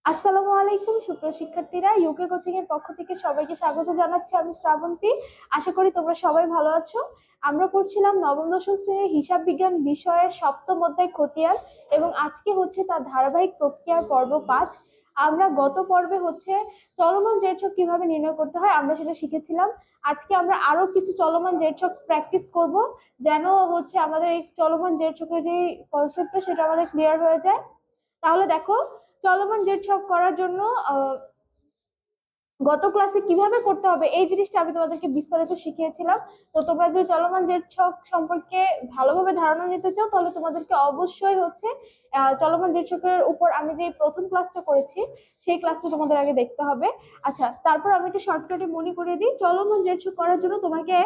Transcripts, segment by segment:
আসসালামু আলাইকুম সুপ্রিয় শিক্ষার্থীরা, ইউকে কোচিং এর পক্ষ থেকে সবাইকে স্বাগত জানাচ্ছি। আমি শ্রাবন্তী। আশা করি তোমরা সবাই ভালো আছো। আমরা পড়ছিলাম নবম দশম শ্রেণীর হিসাব বিজ্ঞান বিষয়ের সপ্তম অধ্যায় খতিয়ান, এবং আজকে হচ্ছে তার ধারাবাহিক প্রক্রিয়ার পর্ব 5। আমরা গত পর্বে হচ্ছে চলমান জের ছক কিভাবে নির্ণয় করতে হয় আমরা সেটা শিখেছিলাম। আজকে আমরা আরো কিছু চলমান জের ছক প্র্যাকটিস করব, যেন হচ্ছে আমাদের এই চলমান জের ছকের যে কনসেপ্টটা সেটা আমাদের ক্লিয়ার হয়ে যায়। তাহলে দেখো, চলমান জের ছক করার জন্য গত ক্লাসে কিভাবে করতে হবে এই জিনিসটা আমি তোমাদেরকে বিস্তারিত শিখিয়েছিলাম। তো তোমরা যদি চলমান জের ছক সম্পর্কে ভালোভাবে ধারণা নিতে চাও, তাহলে তোমাদেরকে অবশ্যই হচ্ছে চলমান জের ছকের উপর আমি যে প্রথম ক্লাসটা করেছি সেই ক্লাসটা তোমাদের আগে দেখতে হবে। আচ্ছা, তারপর আমি একটু শর্টকাটে মনে করে দিই। চলমান জের ছক করার জন্য তোমাকে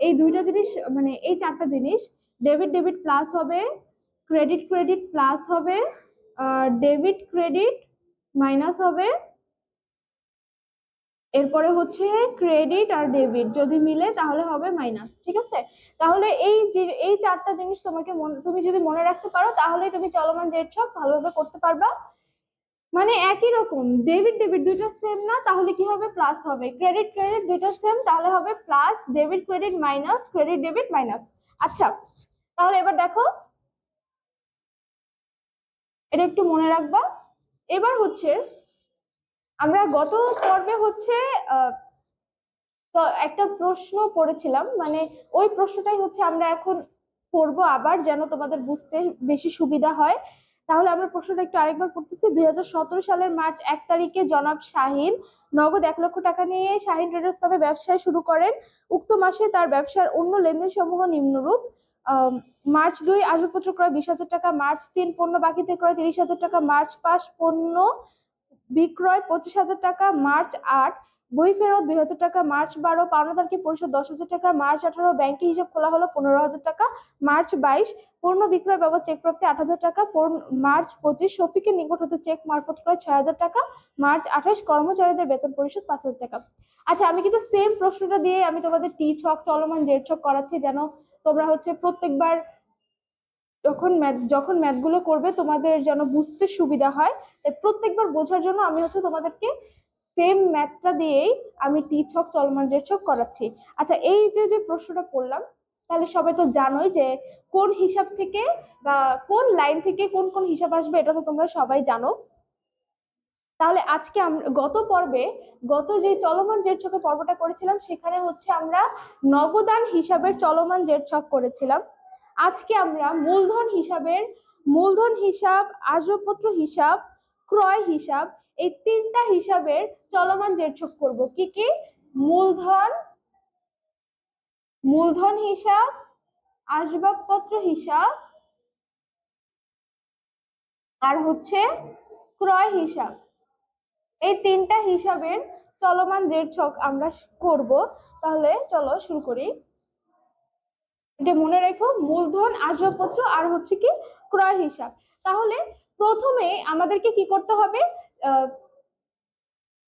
এই দুইটা জিনিস, মানে এই চারটা জিনিস, ডেবিট ডেবিট প্লাস হবে, ক্রেডিট ক্রেডিট প্লাস হবে, ডেবিট ক্রেডিট মাইনাস হবে, এরপরে হচ্ছে ক্রেডিট আর ডেবিট যদি মিলে তাহলে হবে মাইনাস। ঠিক আছে? তাহলে এই চারটা জিনিস তুমি যদি মনে রাখতে পারো, তাহলেই তুমি চলমান জের ছক ভালোভাবে করতে পারবা। মানে একই রকম, ডেবিট ডেবিট দুইটা সেম না, তাহলে কি হবে? প্লাস হবে। ক্রেডিট ক্রেডিট দুইটা সেম, তাহলে হবে plus debit credit minus credit debit minus. আচ্ছা, তাহলে এবার দেখো, এটা একটু মনে রাখবা। এবার হচ্ছে আমরা গত পর্বে হচ্ছে তো একটা প্রশ্ন পড়েছিলাম, মানে ওই প্রশ্নটাই হচ্ছে আমরা এখন পড়বো আবার, যেন তোমাদের বুঝতে বেশি সুবিধা হয়। তাহলে আমরা প্রশ্নটা একটু আরেকবার পড়তেছি। 2017 সালের মার্চ 1 তারিখে জনাব শাহিন নগদ 1 লক্ষ টাকা নিয়ে শাহিন ট্রেডার্স নামে ব্যবসায় শুরু করেন। উক্ত মাসে তার ব্যবসার অন্য লেনদেন সমূহ নিম্নরূপ: মার্চ 2 আসবাবপত্র ক্রয় 20,000 টাকা, মার্চ 3 পণ্য বাকিতে ক্রয় 30,000 টাকা, মার্চ 5 পণ্য বিক্রয় 25,000 টাকা, মার্চ 8 বই ফেরত 2,000 টাকা, মার্চ 12 পাওনাদারকে পরিশোধ 10,000 টাকা, মার্চ 18 ব্যাংকে হিসাব খোলা হলো 15,000 টাকা, মার্চ 22 পণ্য বিক্রয় বাবদ চেক প্রাপ্তি 8,000 টাকা, মার্চ 25 শফিকের নিকট হতে চেক মারফত ক্রয় 6,000 টাকা, মার্চ 28 কর্মচারীদের বেতন পরিশোধ 5,000 টাকা। আচ্ছা, আমি কিন্তু সেম প্রশ্নটা দিয়ে আমি তোমাদের টি ছক চলমান জের ছক করাচ্ছি, যেন তোমরা হচ্ছে প্রত্যেকবার যখন ম্যাথ গুলো করবে তোমাদের যেন বুঝতে সুবিধা হয়। তাই প্রত্যেকবার বোঝার জন্য আমি হচ্ছে তোমাদেরকে সেম ম্যাথটা দিয়েই আমি টি ছক চলমান জের ছক করাচ্ছি। আচ্ছা, এই যে যে প্রশ্নটা করলাম, তাহলে সবাই তো জানোই যে কোন হিসাব থেকে বা কোন লাইন থেকে কোন কোন হিসাব আসবে, এটা তো তোমরা সবাই জানো। তাহলে আজকে আমরা গত যে চলমান জের ছকের পর্বটা করেছিলাম, সেখানে হচ্ছে আমরা নগদান হিসাবের চলমান জের ছক করেছিলাম। আজকে আমরা মূলধন হিসাব, আসবাবপত্র হিসাব, ক্রয় হিসাব, এই তিনটা হিসাবের চলমান জের ছক করব। কি কি? মূলধন মূলধন হিসাব, আসবাবপত্র হিসাব, আর হচ্ছে ক্রয় হিসাব। এই তিনটা হিসাবের চলমান জের ছক আমরা করব। তাহলে চলো শুরু করি। এটা মনে রেখো, মূলধন, আসবাবপত্র আর হচ্ছে কি ক্রয় হিসাব। তাহলে প্রথমে আমাদেরকে কি করতে হবে?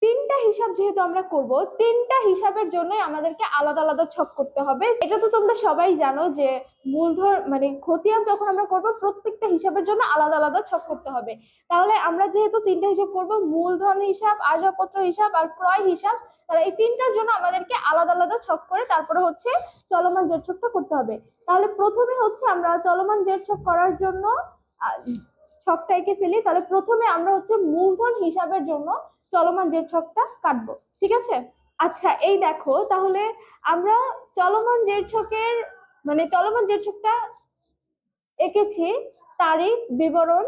তিনটা হিসাব যেহেতু আমরা করব, তিনটা হিসাবের জন্যই আমাদেরকে আলাদা আলাদা ছক করতে হবে। এটা তো তোমরা সবাই জানো যে মূলধন মানে খতিয়ান যখন আমরা করব, প্রত্যেকটা হিসাবের জন্য আলাদা আলাদা ছক করতে হবে। তাহলে আমরা যেহেতু তিনটা হিসাব করব, মূলধন হিসাব, আসবাবপত্র হিসাব আর ক্রয় হিসাব, তাহলে এই তিনটার জন্য আমাদেরকে আলাদা আলাদা ছক করে তারপরে হচ্ছে চলমান জের ছকটা করতে হবে। তাহলে প্রথমে হচ্ছে আমরা চলমান জের ছক করার জন্য ছকটা এঁকে ফেলি। তাহলে প্রথমে আমরা হচ্ছে মূলধন হিসাবের জন্য চলমান জের ছকটা কাটবো। ঠিক আছে? আচ্ছা, এই দেখো, তাহলে আমরা চলমান জের ছকটা এঁকেছি। তারিখ, বিবরণ,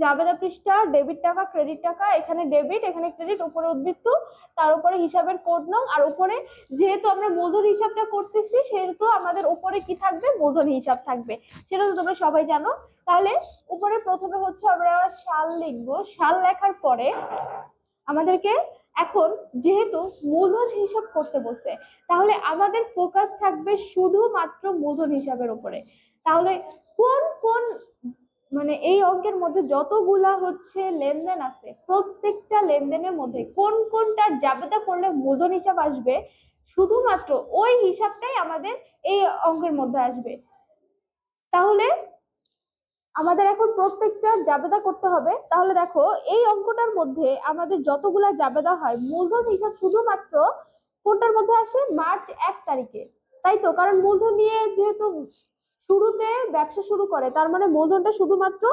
জাবেদা পৃষ্ঠা, ডেবিট টাকা, ক্রেডিট টাকা, এখানে ডেবিট এখানে ক্রেডিট, উপরে উদ্বৃত্ত, তার উপরে হিসাবের কোড নং, আর উপরে যেহেতু আমরা মূলধন হিসাবটা করতেছি সেহেতু আমাদের উপরে কি থাকবে? মূলধন হিসাব থাকবে। সেটা তো তোমরা সবাই জানো। তাহলে উপরে প্রথমে হচ্ছে আমরা সাল লিখবো। সাল লেখার পরে আমাদেরকে এখন যেহেতু মূলধন হিসাব করতে বসে, তাহলে আমাদের ফোকাস থাকবে শুধুমাত্র মূলধন হিসাবের উপরে। তাহলে কোন কোন মানে এই অঙ্কের মধ্যে যতগুলা হচ্ছে লেনদেন আছে, প্রত্যেকটা লেনদেনের মধ্যে কোন কোনটার জাবেদা করলে মূলধন হিসাব আসবে, শুধুমাত্র ওই হিসাবটাই আমাদের এই অঙ্কের মধ্যে আসবে। তাহলে আমাদের এখন প্রত্যেকটা জাবেদা করতে হবে। তাহলে দেখো এই অঙ্কটার মধ্যে আমাদের যতগুলা জাবেদা হয় মূলধন হিসাব শুধুমাত্র কোনটার মধ্যে আসে, মার্চ 1 তারিখে, তাই তো? কারণ মূলধন নিয়ে যেহেতু শুরুতে ব্যবসা শুরু করে, তার মানে মূলধনটা শুধুমাত্র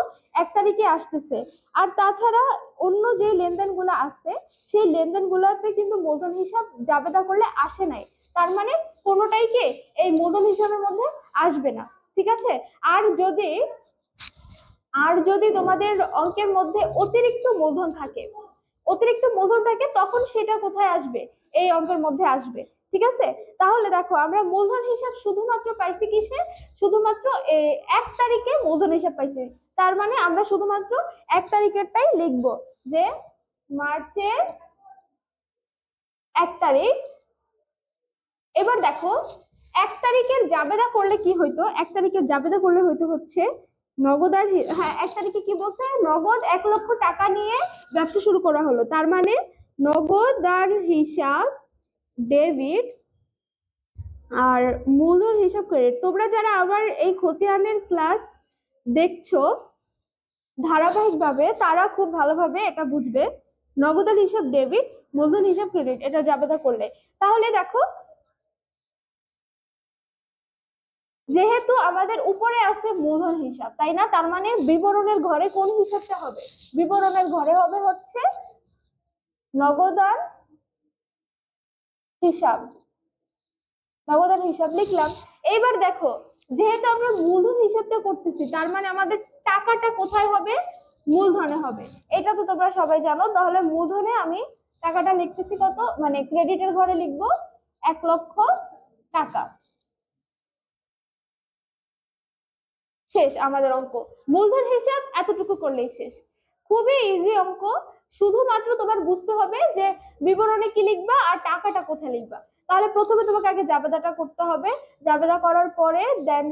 1 তারিখে আসতেছে। আর তাছাড়া অন্য যে লেনদেনগুলো আছে সেই লেনদেনগুলোতে কিন্তু মূলধন হিসাব জাবেদা করলে আসে নাই, তার মানে কোনোটাই কে এই মূলধন হিসাবের মধ্যে আসবে না। ঠিক আছে? আর যদি তোমাদের অঙ্কের মধ্যে অতিরিক্ত মূলধন থাকে তখন সেটা কোথায় আসবে, এই অঙ্কের মধ্যে আসবে। ঠিক আছে? তাহলে দেখো আমরা মূলধন হিসাব শুধুমাত্র পাইছি কিসে, শুধুমাত্র 1 তারিখে মূলধন হিসাব পাইছি। তার মানে আমরা শুধুমাত্র 1 তারিখেরটাই লিখবো, যে মার্চের 1 তারিখ। এবার দেখো 1 তারিখের জাবেদা করলে কি হইতো, 1 তারিখের জাবেদা করলে হইতো হচ্ছে নগদ আর হ্যাঁ 1 তারিখে কি বলছে, নগদ 1 লক্ষ টাকা নিয়ে ব্যবসা শুরু করা হলো, তার মানে নগদান হিসাব ডেবিট আর মূলধন হিসাব ক্রেডিট। তোমরা যারা আবার এই খতিয়ানের ক্লাস দেখছো ধারাবাহিকভাবে তারা খুব ভালোভাবে এটা বুঝবে, নগদান হিসাব ডেবিট, মূলধন হিসাব ক্রেডিট, এটা জাবেদা করলে। তাহলে দেখো যেহেতু আমাদের উপরে আছে মূলধন হিসাব, তাই না? তার মানে বিবরণের ঘরে কোন হিসাবটা হবে, বিবরণের ঘরে হবে হচ্ছে নগদান হিসাব। নগদান হিসাব লিখলাম। এইবার দেখো যেহেতু আমরা মূলধন হিসাবটা করতেছি, তার মানে আমাদের টাকাটা কোথায় হবে, মূলধনে হবে। এটা তো তোমরা সবাই জানো। তাহলে মূলধনে আমি টাকাটা লিখতেছি কত, মানে ক্রেডিটের ঘরে লিখবো 1 লক্ষ টাকা। শেষ আমাদের অঙ্ক। মূলধন হিসাব এতটুকু করলেই শেষ, খুবই ইজি অঙ্ক। শুধুমাত্র তোমার বুঝতে হবে যে বিবরণে কি লিখবা আর টাকাটা কোথায় লিখবা। তাহলে প্রথমে তোমাকে আগে জাবেদাটা করতে হবে, জাবেদা করার পরে দেন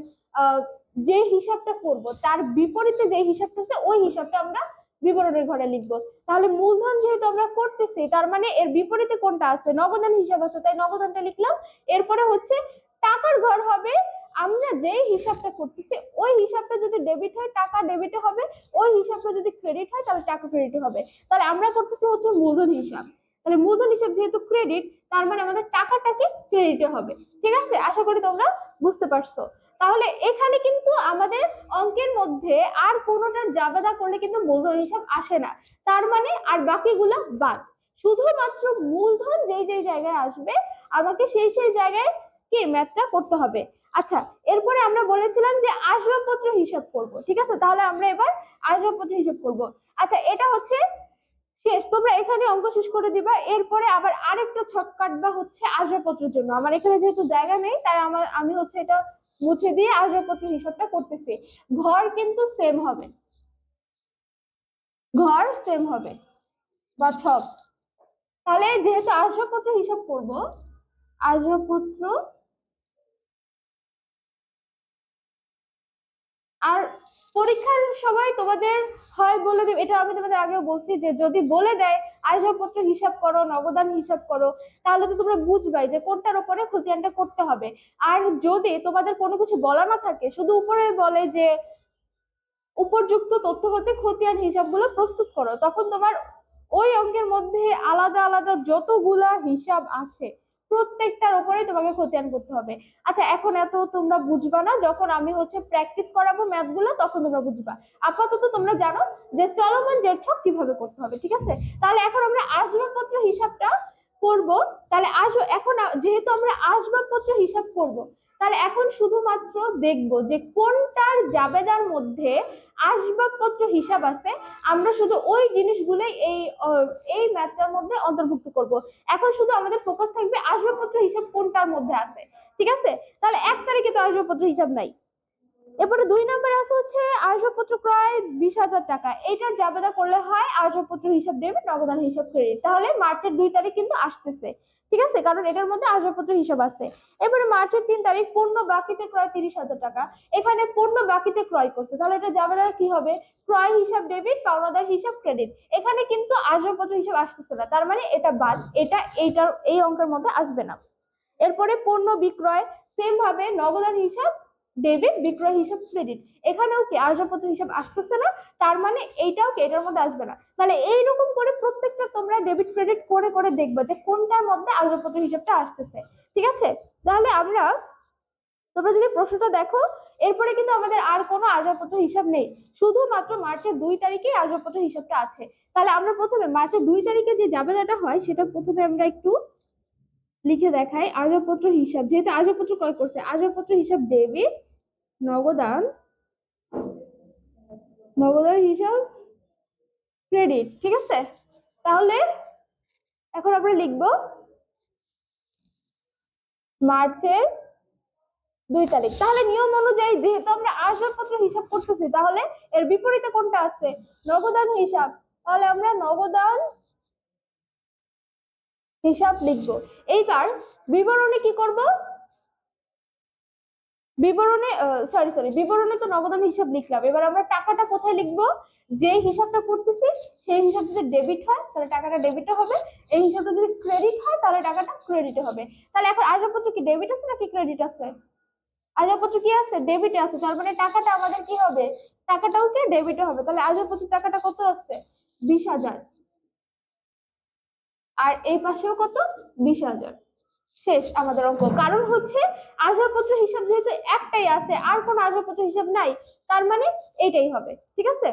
যে হিসাবটা করব তার বিপরীতে যে হিসাবটা আছে ওই হিসাবটা আমরা বিবরণের ঘরে লিখবো। তাহলে মূলধন যেহেতু আমরা করতেছি, তার মানে এর বিপরীতে কোনটা আছে, নগদান হিসাব আছে, তাই নগদানটা লিখলাম। এরপরে হচ্ছে টাকার ঘর হবে, আমরা যে হিসাবটা করতেছি ওই হিসাবটা যদি ডেবিট হয় টাকা ডেবিটে হবে, ওই হিসাবটা যদি ক্রেডিট হয় তাহলে টাকা ক্রেডিটে হবে। তাহলে আমরা করতেছি হচ্ছে মূলধন হিসাব, তাহলে মূলধন হিসাব যেহেতু ক্রেডিট, তার মানে আমাদের টাকাটাকে ক্রেডিটে হবে। ঠিক আছে? আশা করি তোমরা বুঝতে পারছো। তাহলে এখানে কিন্তু আমাদের অঙ্কের মধ্যে আর কোনোটার জাবেদা করলে কিন্তু মূলধন হিসাব আসে না, তার মানে আর বাকিগুলা বাদ। শুধুমাত্র মূলধন যেই যেই জায়গায় আসবে আমাকে সেই সেই জায়গায় কি ম্যাথটা করতে হবে। আচ্ছা, এরপরে আমরা বলেছিলাম যে আসবাবপত্র হিসাব করব। ঠিক আছে? তাহলে আমরা এবার আসবাবপত্র হিসাব করব। আচ্ছা, এটা হচ্ছে শেষ, তোমরা এখানে অঙ্ক শেষ করে দিবা। এরপরে আবার আরেকটা ছক কাটবা হচ্ছে আসবাবপত্রের জন্য। আমার এখানে যেহেতু জায়গা নেই তাই আমি হচ্ছে এটা মুছে দিয়ে আসবাবপত্রের হিসাবটা করতেছি। ঘর কিন্তু সেম হবে, ঘর সেম হবে বা ছক। তাহলে যেহেতু আসবাবপত্র হিসাব করব, আসবাবপত্র আর পরীক্ষার সময় তোমাদের হয় বলে দেবে, এটা আমি তোমাদের আগেও বলছি যে যদি বলে দেয় আসবাবপত্র হিসাব করো, নগদান হিসাব করো, তাহলে তো তোমরা বুঝবাই যে কোনটার উপরে খতিয়ানটা করতে হবে। আর যদি তোমাদের কোনো কিছু বলা না থাকে, শুধু উপরে বলে যে উপযুক্ত তথ্য হতে খতিয়ান হিসাবগুলো প্রস্তুত করো, তখন তোমার ওই অঙ্কের মধ্যে আলাদা আলাদা যতগুলা হিসাব আছে প্রত্যেকটার উপরে তোমাকে খতিয়ান করতে হবে। আচ্ছা, এখন এত তোমরা বুঝবা না, যখন আমি হচ্ছে প্র্যাকটিস করাবো ম্যাথ গুলো তখন তোমরা বুঝবা। আপাতত তোমরা জানো যে চলমান জের ছক কিভাবে করতে হবে। ঠিক আছে? তাহলে এখন আমরা আসবাবপত্র হিসাবটা করব। তাহলে এখন যেহেতু আমরা আসবাবপত্র হিসাব করব, তাহলে এখন শুধুমাত্র দেখব যে কোনটার জাবেদার মধ্যে আসবাবপত্র হিসাব আছে, আমরা শুধু ওই জিনিসগুলোই এই ম্যাথটার মধ্যে অন্তর্ভুক্ত করব। এখন শুধু আমাদের ফোকাস থাকবে আসবাবপত্র হিসাব কোনটার মধ্যে আছে। ঠিক আছে? তাহলে 1 তারিখে তো আসবাবপত্র হিসাব নাই। এরপরে 2 নম্বরে আছে হচ্ছে আসবাবপত্র ক্রয় 20,000 টাকা, এটার জাবেদা করলে হয় আসবাবপত্র হিসাব ডেবিট, নগদান হিসাব ক্রেডিট। তাহলে মার্চের 2 তারিখ কিন্তু আসতেছে। ঠিক আছে? কারণ এটার মধ্যে আসবাবপত্র হিসাব আছে। এবারে মার্চের 3 তারিখ পণ্য বাকিতে ক্রয় 30,000 টাকা, এখানে পণ্য বাকিতে ক্রয় করছে, তাহলে এটা জাবেদা কি হবে, ক্রয় হিসাব ডেবিট, পাওনাদার হিসাব ক্রেডিট। এখানে কিন্তু আসবাবপত্র হিসাব আসতেছে না, তার মানে এটা বাদ, এইটার এই অঙ্কের মধ্যে আসবে না। এরপরে পণ্য বিক্রয়, সেম ভাবে নগদান হিসাব ডেবিট, বিক্রয় হিসাব ক্রেডিট। এখানেও কি আসবাবপত্র হিসাব আসতেছে না, তার মানে এইটাও কি এটার মধ্যে আসবে না। তাহলে এইরকম করে প্রত্যেকটা তোমরা ডেবিট ক্রেডিট করে করে দেখবে যে কোনটার মধ্যে আসবাবপত্র হিসাবটা আসতেছে। ঠিক আছে, তাহলে তোমরা যদি প্রশ্নটা দেখো, এরপরে কিন্তু আমাদের আর কোনো আসবাবপত্র হিসাব নেই, শুধুমাত্র মার্চের 2 তারিখে আসবাবপত্র হিসাবটা আছে। তাহলে আমরা প্রথমে মার্চের 2 তারিখে যে জাবেদাটা হয় সেটা প্রথমে আমরা একটু লিখে দেখাই। আসবাবপত্র হিসাব, যেহেতু আসবাবপত্র ক্রয় করছে, আসবাবপত্র হিসাব ডেবিট, নগদান, নগদান হিসাব ক্রেডিট। ঠিক আছে, তাহলে এখন আমরা লিখবো মার্চের 2 তারিখ। তাহলে নিয়ম অনুযায়ী যেহেতু আমরা আসবাবপত্র হিসাব করতেছি, তাহলে এর বিপরীতে কোনটা আছে? নগদান হিসাব। তাহলে আমরা নগদান হিসাব লিখবো। এইবার বিবরণে কি করব? বিবরণে বিবরণে তো নগদান হিসাব লিখলাম, এবার আমরা টাকাটা কোথায় লিখবো? যে হিসাবটা করতেছি সেই হিসাব যদি ডেবিট হয় তাহলে টাকাটা ডেবিটে হবে, এই হিসাবটা যদি ক্রেডিট হয় তাহলে টাকাটা ক্রেডিটে হবে। তাহলে এখন আসবাবপত্র কি ডেবিট আছে নাকি ক্রেডিট আছে? আসবাবপত্র কি আছে? ডেবিটে আছে, তার মানে টাকাটা আমাদের কি হবে? টাকাটাও কি ডেবিটে হবে। তাহলে আসবাবপত্র টাকাটা কত আছে? 20,000। আর এই পাশেও কত? 20,000। শেষ আমাদের অঙ্ক। কারণ হচ্ছে আসবাবপত্র হিসাব যেহেতু একটাই আছে, আর কোনো আসবাবপত্র হিসাব নাই, তার মানে এইটাই হবে। ঠিক আছে,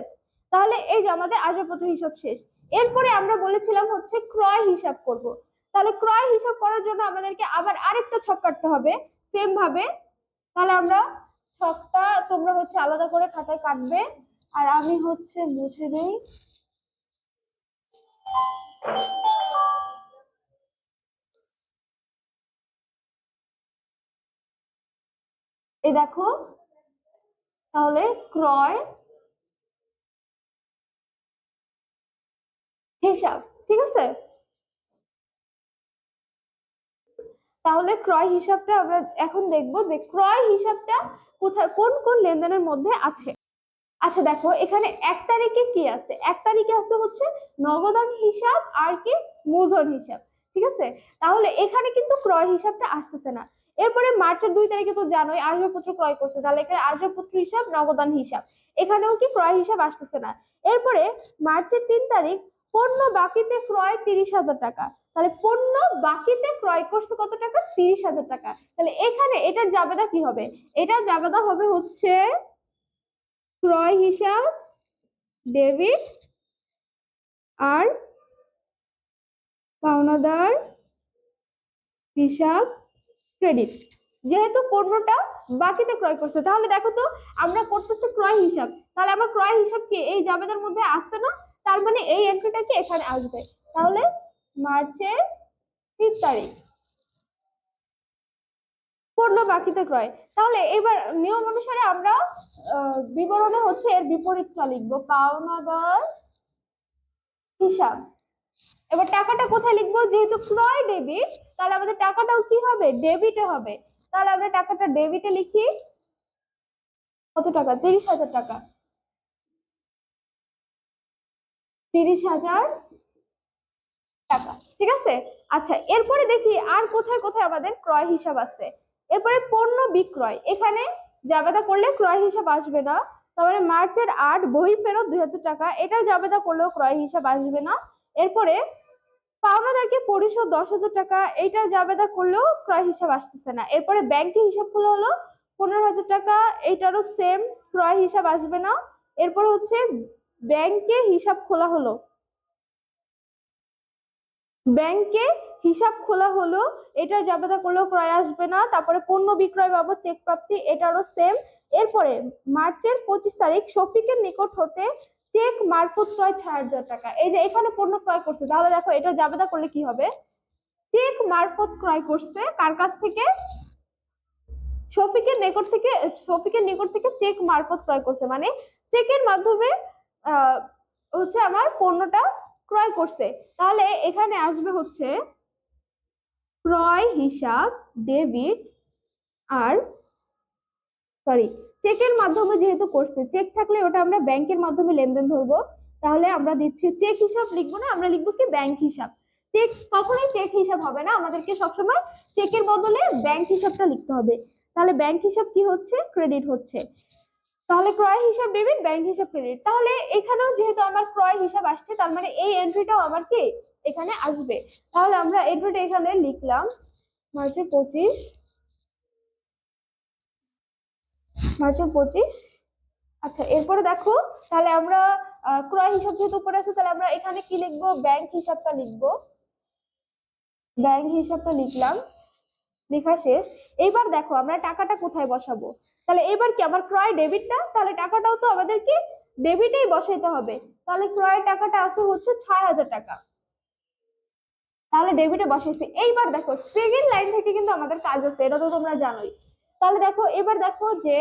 তাহলে এই যে আমাদের আসবাবপত্র হিসাব শেষ। এরপরে আমরা বলেছিলাম হচ্ছে ক্রয় হিসাব করব। তাহলে ক্রয় হিসাব করার জন্য আমাদেরকে আবার আরেকটা ছক কাটতে হবে সেম ভাবে। তাহলে আমরা ছকটা তোমরা হচ্ছে আলাদা করে খাতায় কাটবে, আর আমি হচ্ছে মুছে দেই। এই দেখো, তাহলে ক্রয় হিসাব। ঠিক আছে, তাহলে ক্রয় হিসাবটা আমরা এখন দেখবো যে ক্রয় হিসাবটা কোথায় কোন কোন লেনদেনের মধ্যে আছে। আচ্ছা দেখো, এখানে 1 তারিখে কি আছে? 1 তারিখে আছে হচ্ছে নগদান হিসাব আর কি মূলধন হিসাব। ঠিক আছে, তাহলে এখানে কিন্তু ক্রয় হিসাবটা আসতেছে না। এরপরে মার্চের 2 তারিখে তো জানোই আসবাবপত্র ক্রয় করছে, তাহলে এখানে আসবাবপত্র হিসাব, নগদান হিসাব, এখানেও কি ক্রয় হিসাব আসতেছে না। এরপরে মার্চের 3 তারিখ পণ্য বাকিতে ক্রয় 30,000 টাকা। তাহলে পণ্য বাকিতে ক্রয় করছে কত টাকা? 30,000 টাকা। তাহলে এখানে এটার জাবেদা কি হবে? এটার জাবেদা হবে হচ্ছে ক্রয় হিসাব ডেবিট আর পাওনাদার হিসাব ক্রেডিট। যেহেতু পণ্যটা বাকিতে ক্রয় করছে, তাহলে দেখো তো আমরা করতেছি ক্রয় হিসাব, তাহলে আমার ক্রয় হিসাব কি এই জাবেদার মধ্যে আসছে না? তার মানে এই এন্ট্রিটা কি এখানে আসবে। তাহলে মার্চের 3 তারিখ পণ্য বাকিতে ক্রয়। তাহলে এবার নিয়ম অনুসারে আমরা বিবরণে হচ্ছে এর বিপরীতটা লিখবো, পাওনাদার হিসাব। এবার টাকাটা কোথায় লিখবো? যেহেতু ক্রয় ডেবিট, তাহলে আমাদের টাকাটাও কি হবে? ডেবিটে হবে। তাহলে আমরা টাকাটা ডেবিটে লিখি। কত টাকা? 30,000 টাকা। 30,000 টাকা। ঠিক আছে, আচ্ছা এরপরে দেখি আর কোথায় কোথায় আমাদের ক্রয় হিসাব আছে। এরপরে পণ্য বিক্রয়, এখানে জাবেদা করলে ক্রয় হিসাব আসবে না। তারপরে মার্চের 8 বই ফেরত 2,000 টাকা, এটার জাবেদা করলেও ক্রয় হিসাব আসবে না। এরপরে পাওনাদারকে পরিশোধ 10,000 টাকা, এইটার জাবেদা করলেও ক্রয় হিসাব আসতেছে না। এরপরে ব্যাংকে হিসাব খোলা হলো 15,000 টাকা, এইটারও সেম ক্রয় হিসাব আসবে না। এরপর হচ্ছে ব্যাংকে হিসাব খোলা হলো, ব্যাংকে হিসাব খোলা হলো, এটার জাবেদা করলেও ক্রয় আসবে না। তারপরে পণ্য বিক্রয় বাবদ চেক প্রাপ্তি, এটারও সেম। এরপরে মার্চের 25 তারিখ শফিকের নিকট হতে চেক মারফত ক্রয় 6,000 টাকা। এই যে এখানে পণ্য ক্রয় করছে, তাহলে দেখো এটা জাবেদা করলে কি হবে? চেক মারফত ক্রয় করছে কার কাছ থেকে? শফিকের নিকট থেকে। শফিকের নিকট থেকে চেক মারফত ক্রয় করছে মানে চেকের মাধ্যমে হচ্ছে আমার পণ্যটা ক্রয় করছে। তাহলে এখানে আসবে হচ্ছে ক্রয় হিসাব ডেবিট আর চেকের মাধ্যমে, যেহেতু করছে চেক থাকলে ওটা আমরা ব্যাংকের মাধ্যমে লেনদেন ধরবো। তাহলে আমরা দিচ্ছি চেক হিসাব লিখবো না, আমরা লিখবো কি ব্যাংক হিসাব। চেক কখনোই চেক হিসাব হবে না, আমাদেরকে সবসময় চেকের বদলে ব্যাংক হিসাবটা লিখতে হবে। তাহলে ব্যাংক হিসাব কি হচ্ছে, ক্রেডিট হচ্ছে। তাহলে ক্রয় হিসাব ডেবিট, ব্যাংক হিসাব ক্রেডিট। তাহলে এখানেও যেহেতু আমার ক্রয় হিসাব আসছে, তার মানে এই এন্ট্রিটাও আমার কি এখানে আসবে। তাহলে আমরা এন্ট্রিটা এখানে লিখলাম মার্চের 25, মার্চের 25। আচ্ছা, এরপরে দেখো, তাহলে আমরা ক্রয় হিসাব যেহেতু উপরে আছে, তাহলে আমরা এখানে কি লিখবো, ব্যাংক হিসাবটা লিখবো। ব্যাংক হিসাবটা লিখলাম, লেখা শেষ। এবার দেখো আমরা টাকাটা কোথায় বসাবো। তাহলে এবার কি আমার ক্রয় ডেবিটটা, তাহলে টাকাটাও তো আমাদেরকে ডেবিটেই বসাইতে হবে। তাহলে ক্রয়ের টাকাটা আছে হচ্ছে 6,000 টাকা, তাহলে ডেবিটে বসাইছি। এইবার দেখো সেকেন্ড লাইন থেকে কিন্তু আমাদের কাজ আছে, এটা তো তোমরা জানোই। তাহলে দেখো এবার দেখো যে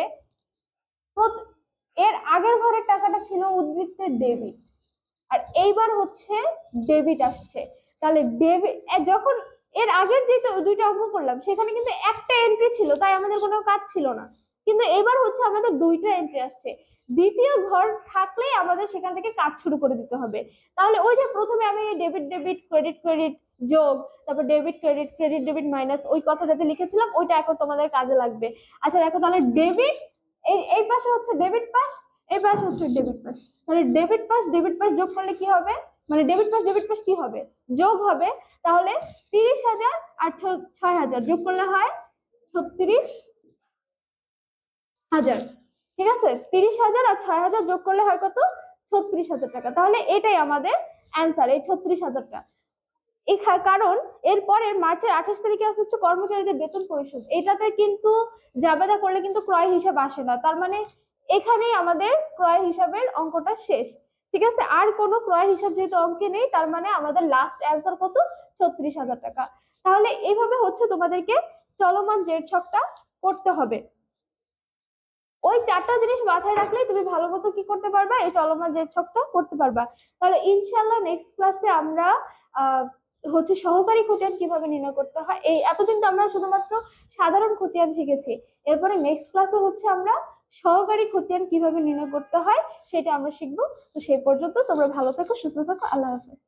এর আগের ঘরের টাকাটা ছিল উদ্বৃত্তের ডেবিট, আর এইবার হচ্ছে ডেবিট আসছে। তাহলে ডেবিট যখন এর আগের যে দুইটা অঙ্ক করলাম সেখানে কিন্তু একটা এন্ট্রি ছিল, তাই আমাদের কোনো কাজ ছিল না। কিন্তু এবার হচ্ছে আমাদের দুইটা এন্ট্রি আসছে, দ্বিতীয় ঘর থাকলেই আমাদের সেখান থেকে কাজ শুরু করে দিতে হবে। তাহলে ওই যে প্রথমে আমি ডেবিট ডেবিট ক্রেডিট ক্রেডিট যোগ, তারপর debit credit credit debit minus, ওই কথাটা যে লিখেছিলাম ওইটা এখন তোমাদের কাজে লাগবে। আচ্ছা দেখো, তাহলে ডেবিট এই পাশে হচ্ছে ডেবিট পাস, এই পাশে হচ্ছে ডেবিট পাস। তাহলে ডেবিট পাস যোগ করলে কি হবে, মানে ডেবিট পাস কি হবে, যোগ হবে। তাহলে 30,000 আর 6,000 যোগ করলে হয় 36,000। ঠিক আছে, 30,000 আর 6,000 যোগ করলে হয় কত, 36,000 টাকা। তাহলে এটাই আমাদের অ্যান্সার, এই 36,000টা। কারণ এরপরে মার্চের 28 তারিখে আসছে হচ্ছে কর্মচারীদের বেতন পরিশোধ, এটাতে কিন্তু জাবেদা করলে কিন্তু ক্রয় হিসাব আসে না। তার মানে এখানেই আমাদের ক্রয় হিসাবের অঙ্কটা শেষ। ঠিক আছে, আর কোনো ক্রয় হিসাব যেহেতু অঙ্কে নেই, তার মানে আমাদের লাস্ট অ্যান্সার কত, 36,000 টাকা। তাহলে এইভাবে হচ্ছে তোমাদেরকে চলমান জেড ছকটা করতে হবে। ওই চারটা জিনিস মাথায় রাখলেই তুমি ভালো মতো কি করতে পারবা, এই চলমান জেড ছকটা করতে পারবা। তাহলে ইনশাল্লাহ নেক্সট ক্লাসে আমরা হচ্ছে সহকারী খতিয়ান কিভাবে নির্ণয় করতে হয়। এই এতদিন তো আমরা শুধুমাত্র সাধারণ খতিয়ান শিখেছি, এরপরে নেক্সট ক্লাসে হচ্ছে আমরা সহকারী খতিয়ান কিভাবে নির্ণয় করতে হয় সেটা আমরা শিখবো। তো সেই পর্যন্ত তোমরা ভালো থাকো, সুস্থ থাকো, আল্লাহ হাফেজ।